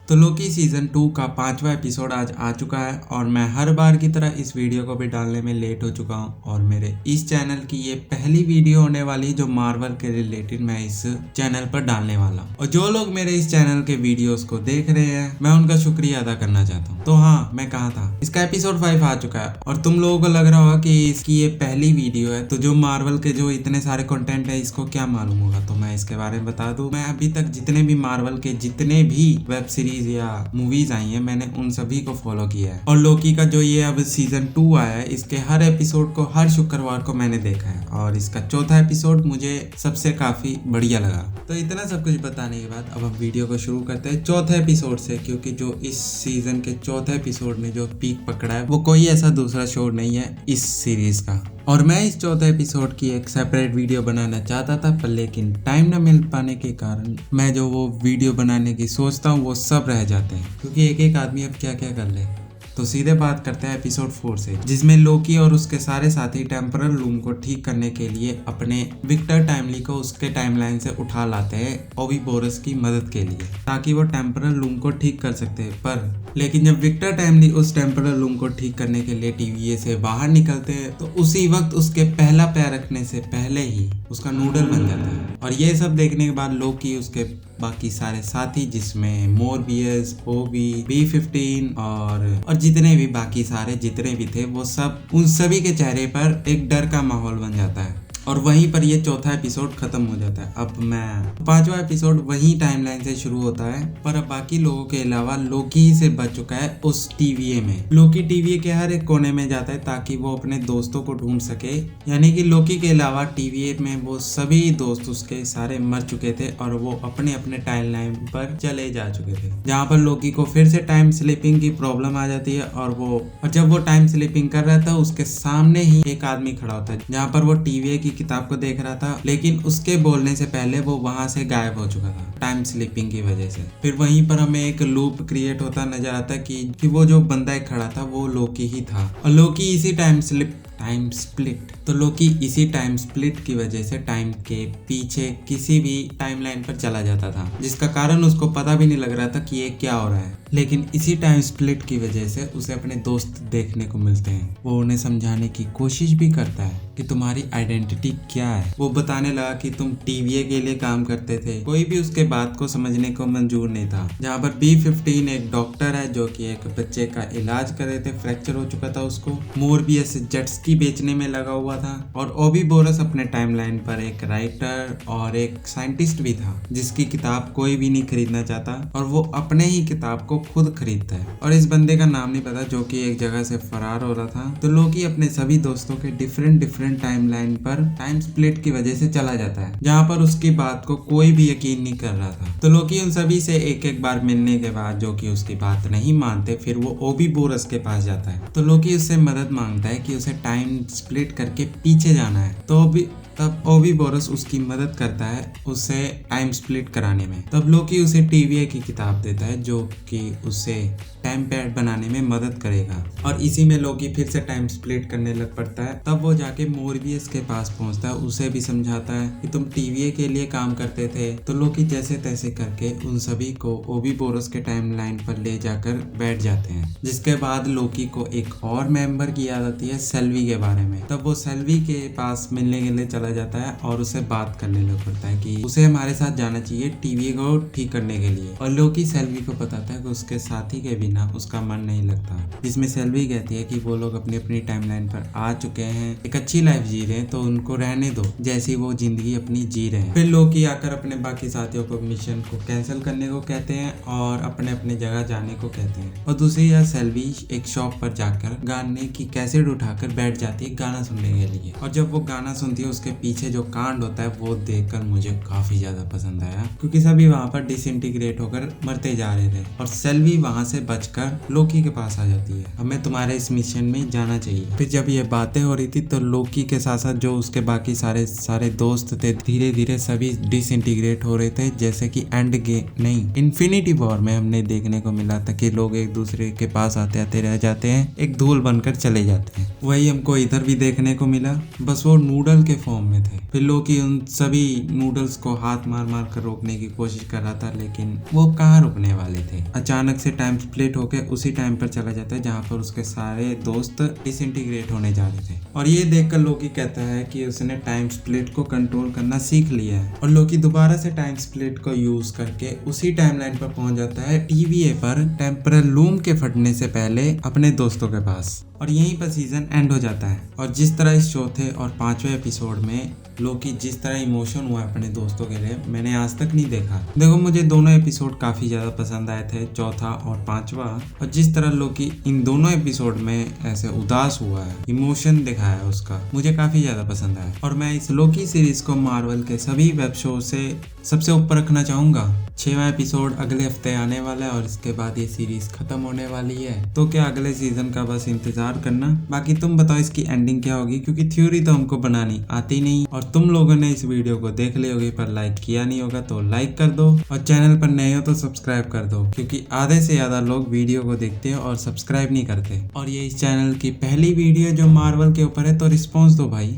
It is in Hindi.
तो लोकी सीजन 2 का 5वां एपिसोड आज आ चुका है और मैं हर बार की तरह इस वीडियो को भी डालने में लेट हो चुका हूं और मेरे इस चैनल की ये पहली वीडियो होने वाली जो मार्वल के रिलेटेड मैं इस चैनल पर डालने वाला हूं। और जो लोग मेरे इस चैनल के वीडियोस को देख रहे हैं मैं उनका शुक्रिया अदा करना चाहता हूँ। तो हाँ, मैं कहा था इसका एपिसोड 5 आ चुका है और तुम लोगों को लग रहा होगा कि इसकी ये पहली वीडियो है तो जो मार्वल के जो इतने सारे कंटेंट है इसको क्या मालूम होगा। तो मैं इसके बारे में बता दूं, मैं अभी तक जितने भी मार्वल के जितने भी वेब सीरीज या मूवीज आई हैं मैंने उन सभी को फॉलो किया है। और लोकी का जो ये अब सीजन 2 आया है इसके हर एपिसोड को हर शुक्रवार को मैंने देखा है और इसका चौथा एपिसोड मुझे सबसे काफी बढ़िया लगा। तो इतना सब कुछ बताने के बाद अब हम वीडियो को शुरू करते हैं चौथे एपिसोड से, क्योंकि जो इस सीजन के चौथे एपिसोड ने जो पीक पकड़ा है वो कोई ऐसा दूसरा शो नहीं है इस सीरीज का। और मैं इस चौथे एपिसोड की एक सेपरेट वीडियो बनाना चाहता था पर लेकिन टाइम न मिल पाने के कारण मैं जो वो वीडियो बनाने की सोचता हूँ वो सब रह जाते हैं, क्योंकि एक एक आदमी अब क्या क्या कर ले। तो सीधे बात करते हैं एपिसोड 4 से, जिसमें लोकी और उसके सारे साथी टेम्परल लूम को ठीक करने के लिए अपने विक्टर टाइमली को उसके टाइमलाइन से उठा लाते हैं ओबीबोरस की मदद के लिए, ताकि वो टेम्परल लूम को ठीक कर सकते हैं। पर लेकिन जब विक्टर टाइमली उस टेम्परल लूम को ठीक करने के लिए TVA से बाहर निकलते हैं तो उसी वक्त उसके पहला पैर रखने से पहले ही उसका नूडल बन जाता है। और ये सब देखने के बाद लोकी उसके बाकी सारे साथी जिसमें मोरबियस, ओबी, B-15 और जितने भी बाकी सारे जितने भी थे वो सब उन सभी के चेहरे पर एक डर का माहौल बन जाता है और वहीं पर ये चौथा एपिसोड खत्म हो जाता है। अब मैं 5वां एपिसोड वही टाइमलाइन से शुरू होता है, पर अब बाकी लोगों के अलावा लोकी ही से बच चुका है उस TVA में। लोकी TVA के हर एक कोने में जाता है ताकि वो अपने दोस्तों को ढूंढ सके, यानी कि लोकी के अलावा TVA में वो सभी दोस्त उसके सारे मर चुके थे और वो अपने अपने टाइमलाइन पर चले जा चुके थे, जहाँ पर लोकी को फिर से टाइम स्लिपिंग की प्रॉब्लम आ जाती है और जब वो टाइम स्लिपिंग कर रहा था उसके सामने ही एक आदमी खड़ा होता है, जहाँ पर वो TVA की किताब को देख रहा था, लेकिन उसके बोलने से पहले वो वहां से गायब हो चुका था टाइम स्लिपिंग की वजह से। फिर वहीं पर हमें एक लूप क्रिएट होता नजर आता कि वो जो बंदा खड़ा था वो लोकी ही था और लोकी इसी टाइम स्प्लिट की वजह से टाइम के पीछे किसी भी टाइमलाइन पर चला जाता था, जिसका कारण उसको पता भी नहीं लग रहा था कि ये क्या हो रहा है। लेकिन इसी टाइम स्प्लिट की वजह से उसे अपने दोस्त देखने को मिलते हैं। वो उन्हें समझाने की कोशिश भी करता है कि तुम्हारी आइडेंटिटी क्या है। वो बताने लगा कि तुम TVA के लिए काम करते थे। कोई भी उसके बात को समझने को मंजूर नहीं था। जहाँ पर B-15 एक डॉक्टर है जो कि एक बच्चे का इलाज कर रहे थे, फ्रैक्चर हो चुका था उसको। मोरबियस जेट स्की बेचने में लगा हुआ था और ओबीबोरस अपने टाइमलाइन पर एक राइटर और एक साइंटिस्ट भी था जिसकी किताब कोई भी नहीं खरीदना चाहता और वो अपने ही किताब को खुद खरीदता है। और इस बंदे का नाम नहीं पता जो कि एक जगह से फरार हो रहा था। तो लोकी अपने सभी दोस्तों के डिफरेंट टाइमलाइन पर टाइम स्प्लिट की वजह से चला जाता है, जहाँ पर उसकी बात को कोई भी यकीन नहीं कर रहा था। तो लोकी उन सभी से एक एक बार मिलने के बाद जो कि उसकी बात नहीं मानते, फिर वो ओबीबोरस के पास जाता है। तो लोकी उससे मदद मांगता है कि उसे टाइम स्प्लिट करके पीछे जाना है। तो तब ओबीबोरस उसकी मदद करता है उसे टाइम स्प्लिट कराने में। तब लोकी उसे TVA की किताब देता है जो कि उसे टाइम पैड बनाने में मदद करेगा और इसी में लोकी फिर से टाइम स्प्लिट करने लग पड़ता है। तब वो जाके मोरबियस के पास पहुंचता है, उसे भी समझाता है कि तुम TVA के लिए काम करते थे। तो लोकी जैसे तैसे करके उन सभी को ओबीबोरस के टाइमलाइन पर ले जाकर बैठ जाते हैं, जिसके बाद लोकी को एक और मेंबर की याद आती है सेल्वी के बारे में। तब वो सेल्वी के पास मिलने के लिए चला जाता है और उससे बात करने लग पड़ता है कि उसे हमारे साथ जाना चाहिए TVA को ठीक करने के लिए। और लोकी सेल्वी को बताता है कि उसके साथी के बिना उसका मन नहीं लगता, जिसमें सेल्वी कहती है कि वो लोग अपनी अपनी टाइमलाइन पर आ चुके हैं, एक अच्छी लाइफ जी रहे हैं तो उनको रहने दो जैसी वो जिंदगी अपनी जी रहे हैं। फिर लोकी आकर अपने बाकी साथियों को मिशन को कैंसिल करने को कहते हैं और अपने अपने जगह जाने को कहते हैं। और दूसरी यार सेल्वी एक शॉप पर जाकर गाने की कैसेट उठाकर बैठ जाती है गाना सुनने के लिए। और जब वो गाना सुनती है उसके पीछे जो कांड होता है वो देखकर मुझे काफी ज्यादा पसंद आया, क्योंकि सभी वहां पर डिसइंटीग्रेट होकर मरते जा रहे थे और सेल्वी वहां से बचकर लोकी के पास आ जाती है, हमें तुम्हारे इस मिशन में जाना चाहिए। फिर जब ये बातें हो रही थी तो लोकी के साथ साथ जो उसके बाकी सारे दोस्त थे धीरे धीरे सभी डिसइंटीग्रेट हो रहे थे, जैसे कि इन्फिनिटी वॉर में हमने देखने को मिला था कि लोग एक दूसरे के पास आते आते रह जाते हैं, एक धूल बनकर चले जाते हैं। वही हमको इधर भी देखने को मिला, बस वो नूडल के फॉर्म फॉर्म में थे। फिर लोकी उन सभी नूडल्स को हाथ मार मार कर रोकने की कोशिश कर रहा था, लेकिन वो कहाँ रुकने वाले थे। अचानक से टाइम स्प्लिट होकर उसी टाइम पर चला जाता है जहाँ पर उसके सारे दोस्त डिसइंटीग्रेट होने जा रहे थे। और ये देखकर लोकी कहता है कि उसने टाइम स्प्लिट को कंट्रोल करना सीख लिया है। और लोकी दोबारा से टाइम स्प्लिट को यूज करके उसी टाइमलाइन पर पहुंच जाता है TVA पर टेम्परल लूम के फटने से पहले अपने दोस्तों के पास। और यहीं पर सीजन एंड हो जाता है। और जिस तरह इस चौथे और 5वें एपिसोड में लोकी जिस तरह इमोशन हुआ अपने दोस्तों के लिए मैंने आज तक नहीं देखा। देखो मुझे दोनों एपिसोड काफी ज्यादा पसंद आए थे, चौथा और 5वां। और जिस तरह लोकी इन दोनों एपिसोड में ऐसे उदास हुआ है, इमोशन दिखाया है उसका, मुझे काफी ज्यादा पसंद आया। और मैं इस लोकी सीरीज को मार्वल के सभी वेब शो से सबसे ऊपर रखना चाहूंगा। 6वां एपिसोड अगले हफ्ते आने वाला है और इसके बाद ये सीरीज खत्म होने वाली है। तो क्या अगले सीजन का बस इंतजार करना। बाकी तुम बताओ इसकी एंडिंग क्या होगी, क्योंकि थ्योरी तो हमको बनानी आती नहीं। और तुम लोगों ने इस वीडियो को देख ली होगी पर लाइक किया नहीं होगा तो लाइक कर दो, और चैनल पर नए हो तो सब्सक्राइब कर दो, क्योंकि आधे से ज्यादा लोग वीडियो को देखते हैं और सब्सक्राइब नहीं करते। और ये इस चैनल की पहली वीडियो जो मार्वल के ऊपर है, तो रिस्पॉन्स दो भाई।